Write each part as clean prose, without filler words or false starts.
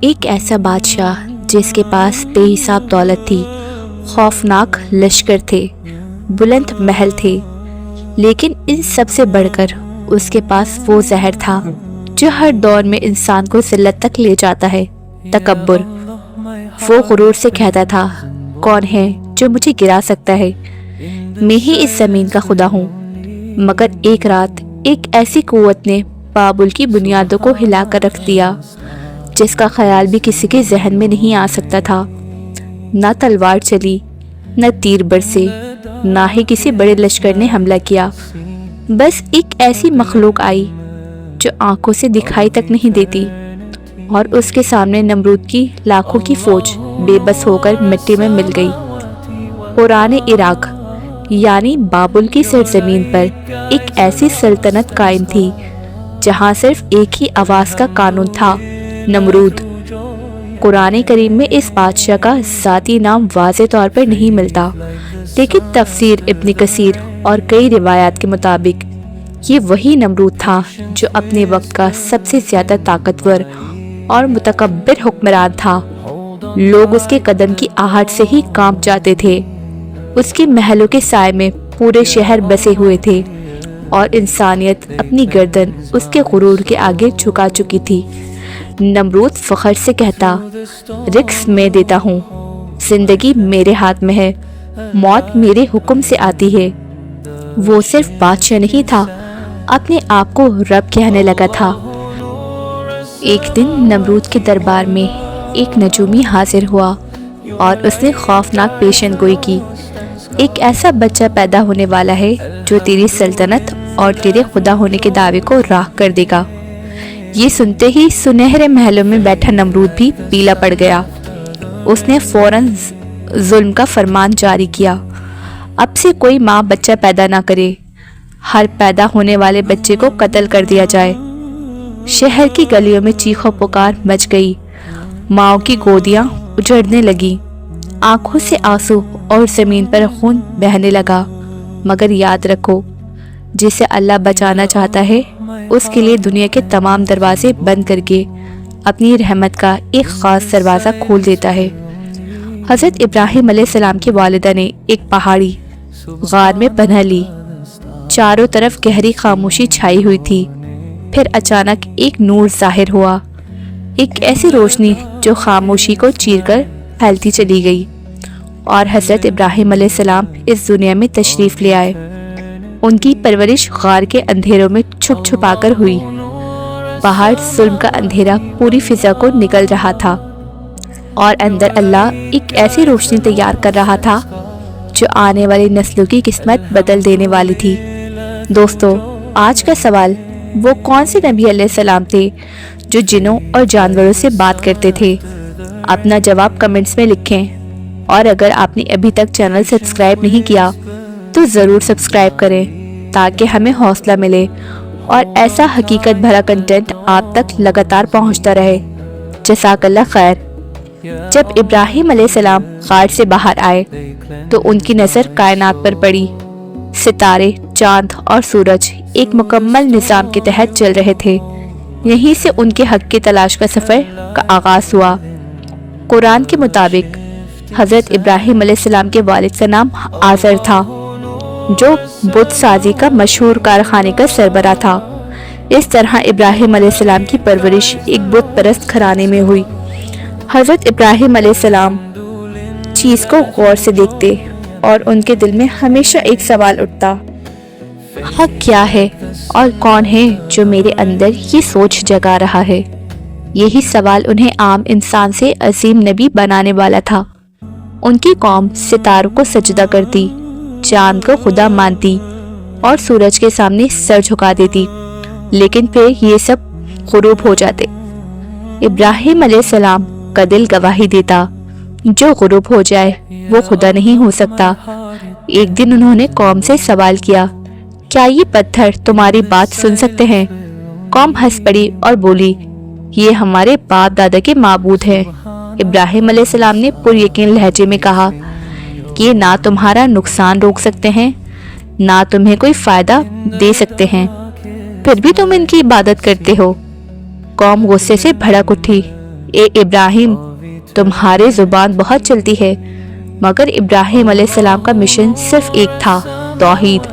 ایک ایسا بادشاہ جس کے پاس بے حساب دولت تھی، خوفناک لشکر تھے، بلند محل تھے، لیکن ان سب سے بڑھ کر اس کے پاس وہ زہر تھا جو ہر دور میں انسان کو ذلت تک لے جاتا ہے، تکبر۔ وہ غرور سے کہتا تھا، کون ہے جو مجھے گرا سکتا ہے؟ میں ہی اس زمین کا خدا ہوں۔ مگر ایک رات ایک ایسی قوت نے بابل کی بنیادوں کو ہلا کر رکھ دیا جس کا خیال بھی کسی کے ذہن میں نہیں آ سکتا تھا۔ نہ تلوار چلی، نہ تیر برسے، نہ ہی کسی بڑے لشکر نے حملہ کیا۔ بس ایک ایسی مخلوق آئی جو آنکھوں سے دکھائی تک نہیں دیتی، اور اس کے سامنے نمرود کی لاکھوں کی فوج بے بس ہو کر مٹی میں مل گئی۔ پرانے عراق یعنی بابل کی سرزمین پر ایک ایسی سلطنت قائم تھی جہاں صرف ایک ہی آواز کا قانون تھا، نمرود۔ قرآن کریم میں اس بادشاہ کا ذاتی نام واضح طور پر نہیں ملتا، لیکن تفسیر ابن کثیر اور کئی روایات کے مطابق یہ وہی نمرود تھا جو اپنے وقت کا سب سے زیادہ طاقتور اور متکبر حکمران تھا۔ لوگ اس کے قدم کی آہٹ سے ہی کانپ جاتے تھے۔ اس کے محلوں کے سائے میں پورے شہر بسے ہوئے تھے، اور انسانیت اپنی گردن اس کے غرور کے آگے جھکا چکی تھی۔ نمرود فخر سے کہتا، رزق میں دیتا ہوں، زندگی میرے ہاتھ میں ہے، موت میرے حکم سے آتی ہے۔ وہ صرف بادشاہ نہیں تھا، اپنے آپ کو رب کہنے لگا تھا۔ ایک دن نمرود کے دربار میں ایک نجومی حاضر ہوا اور اس نے خوفناک پیشن گوئی کی، ایک ایسا بچہ پیدا ہونے والا ہے جو تیری سلطنت اور تیرے خدا ہونے کے دعوے کو راہ کر دے گا۔ یہ سنتے ہی سنہرے محلوں میں بیٹھا نمرود بھی پیلا پڑ گیا۔ اس نے فوراً ظلم کا فرمان جاری کیا، اب سے کوئی ماں بچہ پیدا نہ کرے، ہر پیدا ہونے والے بچے کو قتل کر دیا جائے۔ شہر کی گلیوں میں چیخ و پکار مچ گئی، ماؤں کی گودیاں اجڑنے لگیں، آنکھوں سے آنسو اور زمین پر خون بہنے لگا۔ مگر یاد رکھو، جسے اللہ بچانا چاہتا ہے اس کے لیے دنیا کے تمام دروازے بند کر کے اپنی رحمت کا ایک خاص دروازہ کھول دیتا ہے۔ حضرت ابراہیم علیہ السلام کی والدہ نے ایک پہاڑی غار میں پناہ لی۔ چاروں طرف گہری خاموشی چھائی ہوئی تھی۔ پھر اچانک ایک نور ظاہر ہوا، ایک ایسی روشنی جو خاموشی کو چیر کر پھیلتی چلی گئی، اور حضرت ابراہیم علیہ السلام اس دنیا میں تشریف لے آئے۔ ان کی پرورش غار کے اندھیروں میں چھپ چھپا کر ہوئی۔ باہر ظلم کا اندھیرا پوری فضا کو نگل رہا تھا، اور اندر اللہ ایک ایسی روشنی تیار کر رہا تھا جو آنے والی نسلوں کی قسمت بدل دینے والی تھی۔ دوستو، آج کا سوال، وہ کون سے نبی علیہ السلام تھے جو جنوں اور جانوروں سے بات کرتے تھے؟ اپنا جواب کمنٹس میں لکھیں، اور اگر آپ نے ابھی تک چینل سبسکرائب نہیں کیا تو ضرور سبسکرائب کریں تاکہ ہمیں حوصلہ ملے اور ایسا حقیقت بھرا کنٹینٹ آپ تک لگاتار پہنچتا رہے۔ جزاک اللہ خیر۔ جب ابراہیم علیہ السلام غار سے باہر آئے تو ان کی نظر کائنات پر پڑی۔ ستارے، چاند اور سورج ایک مکمل نظام کے تحت چل رہے تھے۔ یہیں سے ان کے حق کی تلاش کا سفر کا آغاز ہوا۔ قرآن کے مطابق حضرت ابراہیم علیہ السلام کے والد کا نام آزر تھا، جو بت سازی کا مشہور کارخانے کا سربراہ تھا۔ اس طرح ابراہیم علیہ السلام کی پرورش ایک بت پرست گھرانے میں ہوئی۔ حضرت ابراہیم علیہ السلام چیز کو غور سے دیکھتے اور ان کے دل میں ہمیشہ ایک سوال اٹھتا، حق کیا ہے اور کون ہے جو میرے اندر یہ سوچ جگا رہا ہے؟ یہی سوال انہیں عام انسان سے عظیم نبی بنانے والا تھا۔ ان کی قوم ستاروں کو سجدہ کرتی، چاند کو خدا مانتی اور سورج کے سامنے سر جھکا دیتی، لیکن پھر یہ سب غروب ہو جاتے۔ ابراہیم علیہ السلام کا دل گواہی دیتا، جو غروب ہو جائے وہ خدا نہیں ہو سکتا۔ ایک دن انہوں نے قوم سے سوال کیا، کیا یہ پتھر تمہاری بات سن سکتے ہیں؟ قوم ہنس پڑی اور بولی، یہ ہمارے باپ دادا کے معبود ہیں۔ ابراہیم علیہ السلام نے پر یقین لہجے میں کہا کہ یہ نہ تمہارا نقصان روک سکتے ہیں، نہ تمہیں کوئی فائدہ دے سکتے ہیں، پھر بھی تم ان کی عبادت کرتے ہو۔ قوم غصے سے بھڑک اٹھی۔ اے ابراہیم، تمہاری زبان بہت چلتی ہے، مگر ابراہیم علیہ السلام کا مشن صرف ایک تھا، توحید۔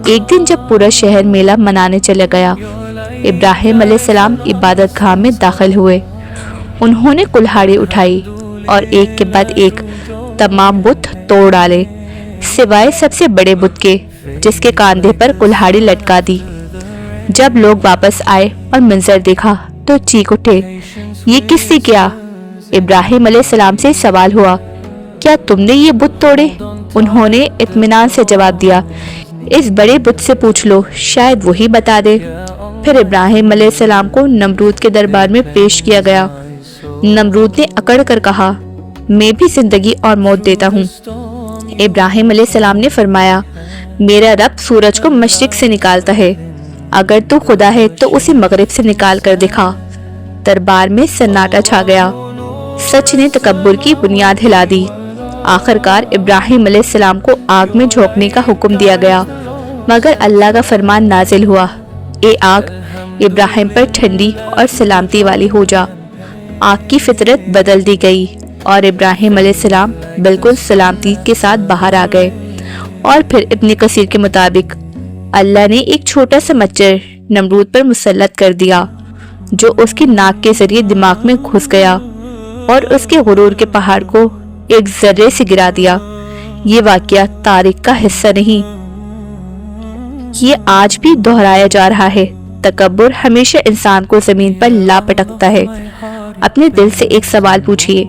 ایک دن جب پورا شہر میلہ منانے چلا گیا، ابراہیم علیہ السلام عبادت گاہ میں داخل ہوئے۔ انہوں نے کلہاڑی اٹھائی اور ایک کے بعد ایک تمام بت توڑ ڈالے، سوائے سب سے بڑے بت کے، جس کے کاندھے پر کلہاڑی لٹکا دی۔ جب لوگ واپس آئے اور منظر دیکھا تو چیخ اٹھے، یہ کس نے کیا؟ ابراہیم علیہ السلام سے سوال ہوا، کیا تم نے یہ بت توڑے؟ انہوں نے اطمینان سے جواب دیا، اس بڑے بت سے پوچھ لو، شاید وہی بتا دے۔ پھر ابراہیم علیہ السلام کو نمرود کے دربار میں پیش کیا گیا۔ نمرود نے اکڑ کر کہا، میں بھی زندگی اور موت دیتا ہوں۔ ابراہیم علیہ السلام نے فرمایا، میرا رب سورج کو مشرق سے نکالتا ہے، اگر تو خدا ہے تو اسے مغرب سے نکال کر دکھا۔ دربار میں سناٹا چھا گیا۔ سچ نے تکبر کی بنیاد ہلا دی۔ آخرکار ابراہیم علیہ السلام کو آگ میں جھونکنے کا حکم دیا گیا، مگر اللہ کا فرمان نازل ہوا، اے آگ، ابراہیم پر ٹھنڈی اور سلامتی والی ہو جا۔ آگ کی فطرت بدل دی گئی اور ابراہیم علیہ السلام بالکل سلامتی کے ساتھ باہر آ گئے۔ اور پھر ابن کثیر کے مطابق اللہ نے ایک چھوٹا سا مچھر نمرود پر مسلط کر دیا، جو اس کی ناک کے ذریعے دماغ میں گھس گیا اور اس کے غرور کے پہاڑ کو ایک ذرے سے گرا دیا۔ یہ واقعہ تاریخ کا حصہ نہیں، یہ آج بھی دہرایا جا رہا ہے۔ تکبر ہمیشہ انسان کو زمین پر لا پٹکتا ہے۔ اپنے دل سے ایک سوال پوچھئے،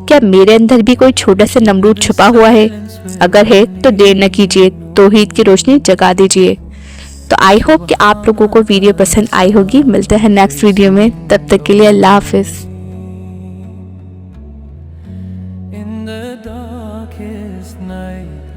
کیا میرے اندر بھی کوئی چھوٹا سا نمرود چھپا ہوا ہے؟ اگر ہے تو دیر نہ کیجیے، توحید کی روشنی جگا دیجیے۔ تو آئی ہوپ کہ آپ لوگوں کو ویڈیو پسند آئی ہوگی۔ ملتے ہیں نیکسٹ ویڈیو میں، تب تک کے لیے اللہ حافظ۔ In the darkest night